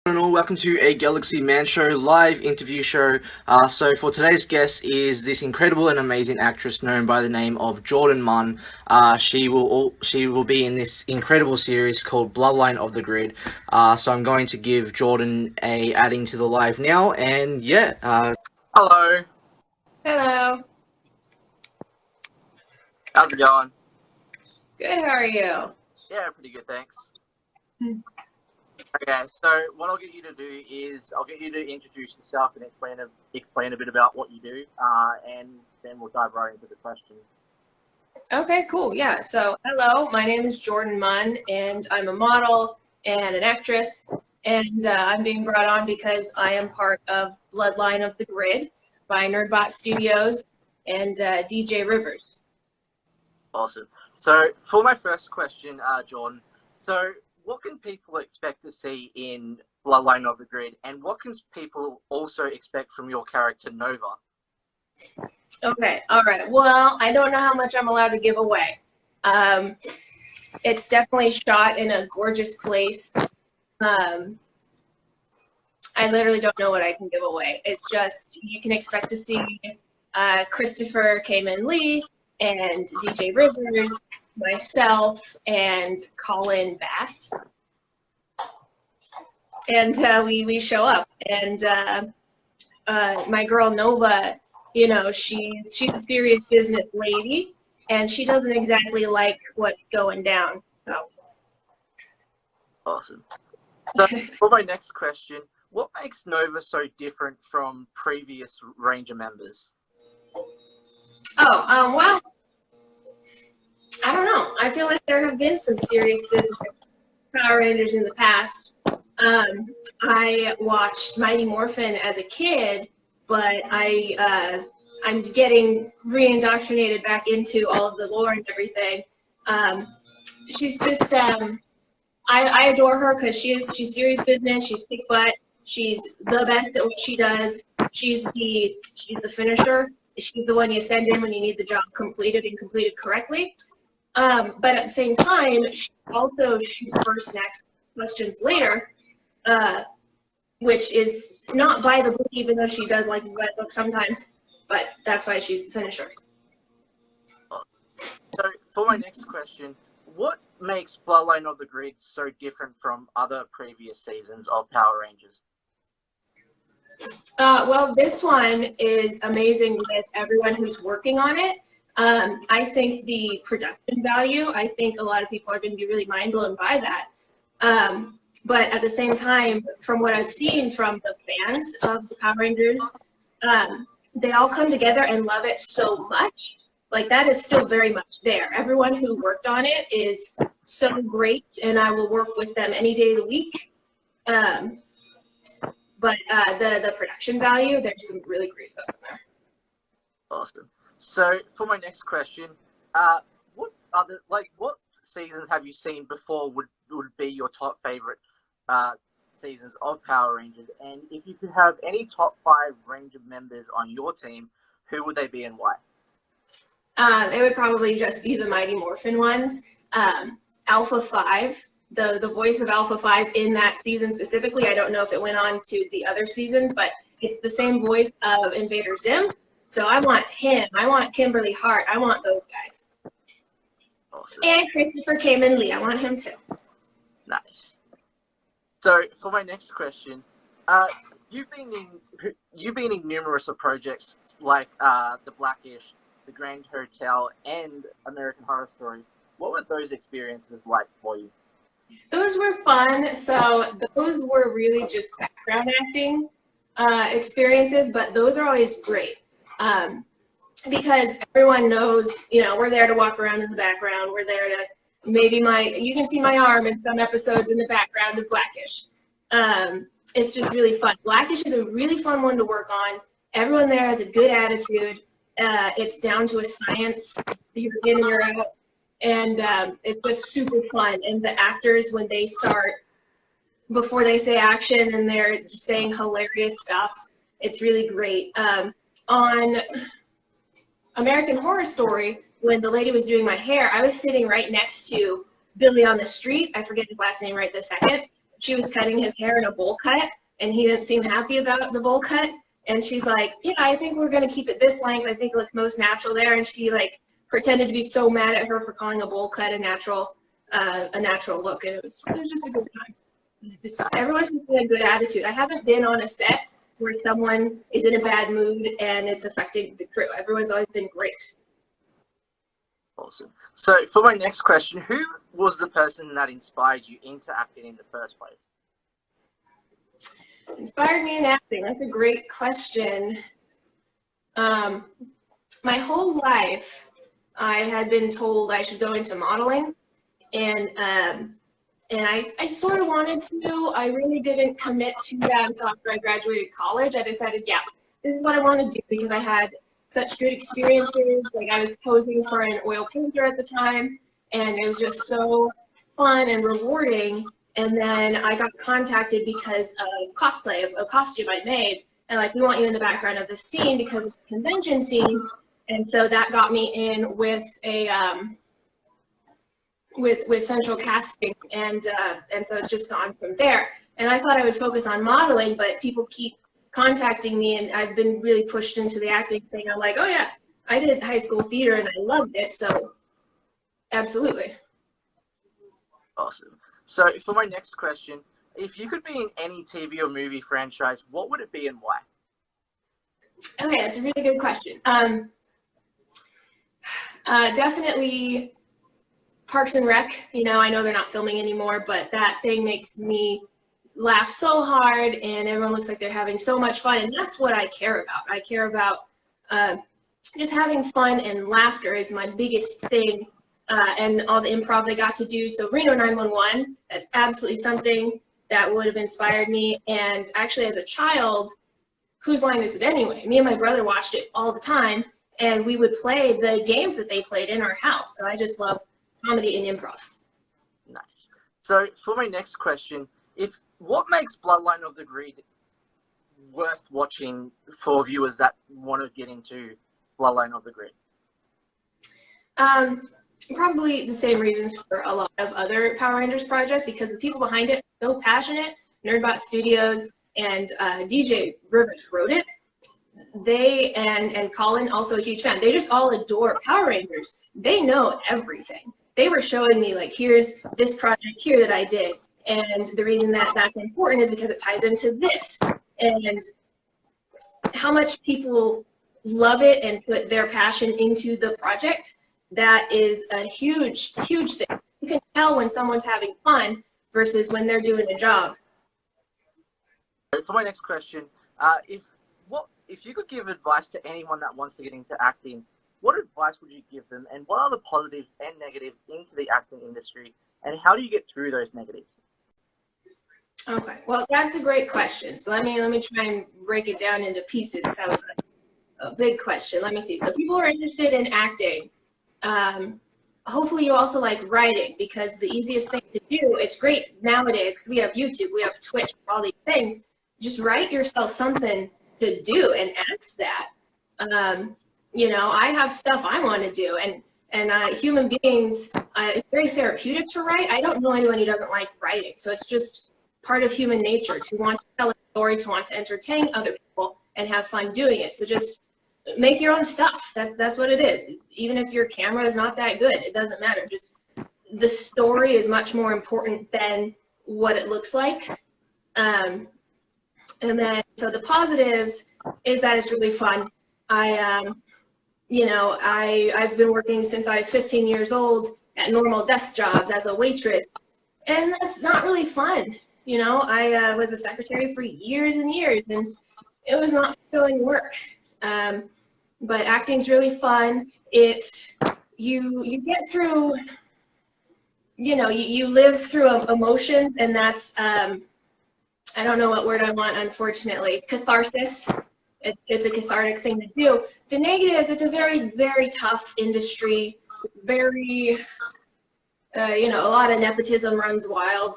And all, welcome to a Galaxy Man Show live interview show. So for today's guest is this incredible and amazing actress known by the name of Jordan Munn. She will be in this incredible series called Bloodline of the Grid. So I'm going to give Jordan a adding to the live now, and Hello. Hello. How's it going? Good, how are you? Yeah, pretty good, thanks. Okay, so what I'll get you to do is I'll get you to introduce yourself and explain a bit about what you do, and then we'll dive right into the questions. Okay, cool. Yeah, so hello, my name is Jordan Munn, and I'm a model and an actress, and I'm being brought on because I am part of Bloodline of the Grid by Nerdbot Studios and DJ Rivers. Awesome. So for my first question, Jordan, so what can people expect to see in Bloodline of the Grid, and what can people also expect from your character Nova? Okay, all right. Well, I don't know how much I'm allowed to give away. It's definitely shot in a gorgeous place. I literally don't know what I can give away. It's just, you can expect to see Christopher Kamen Lee and DJ Rivers, myself, and Colin Bass. And we show up. And my girl Nova, you know, she's a serious business lady, and she doesn't exactly like what's going down. So. Awesome. So for my next question, what makes Nova so different from previous Ranger members? Oh, well, I don't know. I feel like there have been some serious business Power Rangers in the past. I watched Mighty Morphin as a kid, but I'm getting re-indoctrinated back into all of the lore and everything. She's just, I adore her because she's serious business. She's kick butt. She's the best at what she does. She's the finisher. She's the one you send in when you need the job completed and completed correctly. But at the same time, she also shoots first next questions later, which is not by the book, even though she does like the book sometimes. But that's why she's the finisher. So for my next question, what makes Bloodline of the Grid so different from other previous seasons of Power Rangers? Well, this one is amazing with everyone who's working on it. I think the production value, I think a lot of people are going to be really mind blown by that. But at the same time, from what I've seen from the fans of the Power Rangers, they all come together and love it so much. Like, that is still very much there. Everyone who worked on it is so great, and I will work with them any day of the week. But the production value, there's some really great stuff in there. Awesome. So for my next question, what seasons have you seen before would be your top favorite seasons of Power Rangers? And if you could have any top 5 Ranger members on your team, who would they be and why? It would probably just be the Mighty Morphin ones. Alpha 5, the voice of Alpha 5 in that season specifically, I don't know if it went on to the other seasons, but it's the same voice of Invader Zim. So I want him. I want Kimberly Hart. I want those guys. Awesome. And Christopher Kamen Lee. I want him too. Nice. So for my next question, you've been in numerous of projects like The Blackish, The Grand Hotel, and American Horror Story. What were those experiences like for you? Those were fun. So those were really just background acting experiences, but those are always great. Because everyone knows, you know, we're there to walk around in the background. We're there to you can see my arm in some episodes in the background of Blackish. It's just really fun. Blackish is a really fun one to work on. Everyone there has a good attitude. It's down to a science. You're in and you're out. And it's just super fun. And the actors, when they start, before they say action and they're just saying hilarious stuff, it's really great. On American Horror Story, when the lady was doing my hair, I was sitting right next to Billy on the Street. I forget his last name right this second. she was cutting his hair in a bowl cut, and he didn't seem happy about the bowl cut. And she's like, yeah, I think we're going to keep it this length. I think it looks most natural there. And she like pretended to be so mad at her for calling a bowl cut a natural look. And it was just a good time. Everyone's in a good attitude. I haven't been on a set where someone is in a bad mood and it's affecting the crew. Everyone's always been great. Awesome. So for my next question, who was the person that inspired you into acting in the first place? Inspired me in acting? That's a great question. My whole life, I had been told I should go into modeling, and I sort of wanted to. I really didn't commit to that until after I graduated college. I decided, yeah, this is what I want to do because I had such good experiences. Like I was posing for an oil painter at the time, and it was just so fun and rewarding. And then I got contacted because of cosplay, of a costume I made. And like, we want you in the background of the scene because of the convention scene. And so that got me in with a, with central casting. And so it's just gone from there. And I thought I would focus on modeling, but people keep contacting me, and I've been really pushed into the acting thing. I'm like, oh yeah, I did high school theater and I loved it. So absolutely. Awesome. So for my next question, if you could be in any TV or movie franchise, what would it be and why? Okay, that's a really good question. Definitely Parks and Rec. You know, I know they're not filming anymore, but that thing makes me laugh so hard, and everyone looks like they're having so much fun, and that's what I care about. I care about just having fun, and laughter is my biggest thing. And all the improv they got to do. So Reno 911, that's absolutely something that would have inspired me. And actually, as a child, Whose Line Is It Anyway? Me and my brother watched it all the time, and we would play the games that they played in our house. So I just love comedy and improv. Nice. So for my next question, what makes Bloodline of the Greed worth watching for viewers that want to get into Bloodline of the Greed? Probably the same reasons for a lot of other Power Rangers projects, because the people behind it are so passionate. Nerdbot Studios and DJ Rivers wrote it. They and Colin, also a huge fan. They just all adore Power Rangers. They know everything. They were showing me like, here's this project here that I did, and the reason that that's important is because it ties into this, and how much people love it and put their passion into the project. That is a huge, huge thing. You can tell when someone's having fun versus when they're doing a job. For my next question, if you could give advice to anyone that wants to get into acting, what advice would you give them, and what are the positives and negatives into the acting industry, and how do you get through those negatives? Okay, well, that's a great question. So let me try and break it down into pieces. That was a big question. Let me see. So people are interested in acting. Hopefully you also like writing, because the easiest thing to do, it's great nowadays because we have YouTube, we have Twitch, all these things. Just write yourself something to do and act that. You know, I have stuff I want to do, and human beings, it's very therapeutic to write. I don't know anyone who doesn't like writing, so it's just part of human nature to want to tell a story, to want to entertain other people and have fun doing it. So just make your own stuff. That's what it is. Even if your camera is not that good, it doesn't matter. Just the story is much more important than what it looks like. And then, so the positives is that it's really fun. You know, I've been working since I was 15 years old at normal desk jobs as a waitress, and that's not really fun. You know, I was a secretary for years and years, and it was not fulfilling work. But acting's really fun. You get through, you know, you live through emotion, and that's, I don't know what word I want, unfortunately, catharsis. It's a cathartic thing to do. The negatives, it's a very, very tough industry, very, you know, a lot of nepotism runs wild,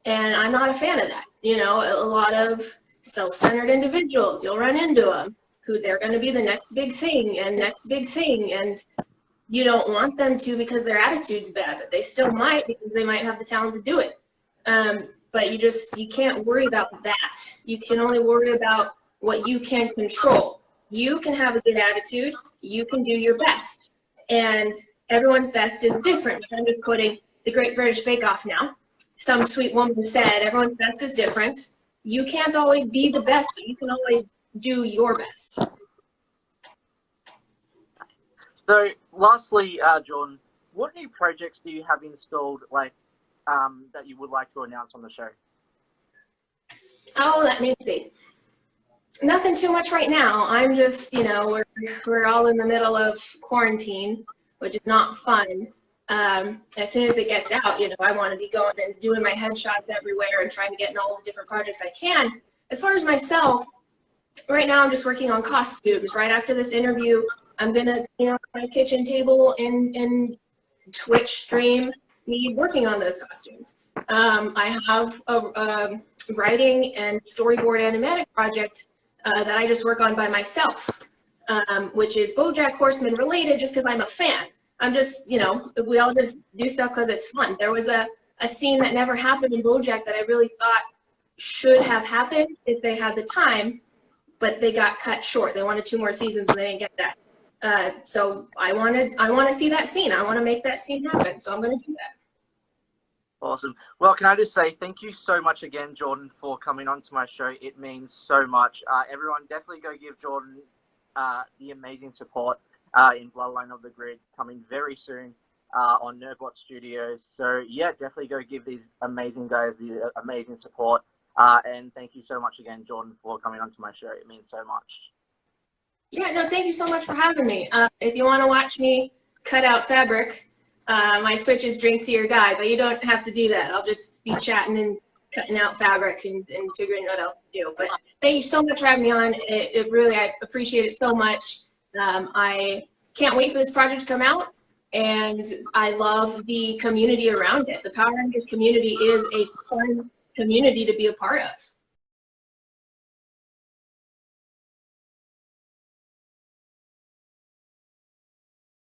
and I'm not a fan of that. You know, a lot of self-centered individuals, you'll run into them, who they're going to be the next big thing, and you don't want them to because their attitude's bad, but they still might because they might have the talent to do it. but you can't worry about that. You can only worry about what you can control. You can have a good attitude. You can do your best. And everyone's best is different. I'm just quoting the Great British Bake Off now. Some sweet woman said, everyone's best is different. You can't always be the best, but you can always do your best. So, lastly, Jordan, what new projects do you have installed, like, that you would like to announce on the show? Oh, let me see. Nothing too much right now. I'm just, we're all in the middle of quarantine, which is not fun. As soon as it gets out, I want to be going and doing my headshots everywhere and trying to get in all the different projects I can. As far as myself, right now I'm just working on costumes. Right after this interview, I'm gonna, my kitchen table in Twitch stream me working on those costumes. I have a writing and storyboard animatic project that I just work on by myself, which is BoJack Horseman related, just because I'm a fan. I'm just, we all just do stuff because it's fun. There was a scene that never happened in BoJack that I really thought should have happened if they had the time, but they got cut short. They wanted 2 more seasons and they didn't get that. So I want to see that scene. I want to make that scene happen. So I'm going to do that. Awesome. Well, can I just say thank you so much again, Jordan, for coming on to my show. It means so much. Everyone, definitely go give Jordan the amazing support in Bloodline of the Grid, coming very soon on Nerdbot Studios. So, yeah, definitely go give these amazing guys the amazing support. And thank you so much again, Jordan, for coming on to my show. It means so much. Yeah, no, thank you so much for having me. If you want to watch me cut out fabric, my Twitch is Drink to Your Guy, but you don't have to do that. I'll just be chatting and cutting out fabric and figuring out what else to do. But thank you so much for having me on. It really, I appreciate it so much. I can't wait for this project to come out, and I love the community around it. The Power Rangers community is a fun community to be a part of.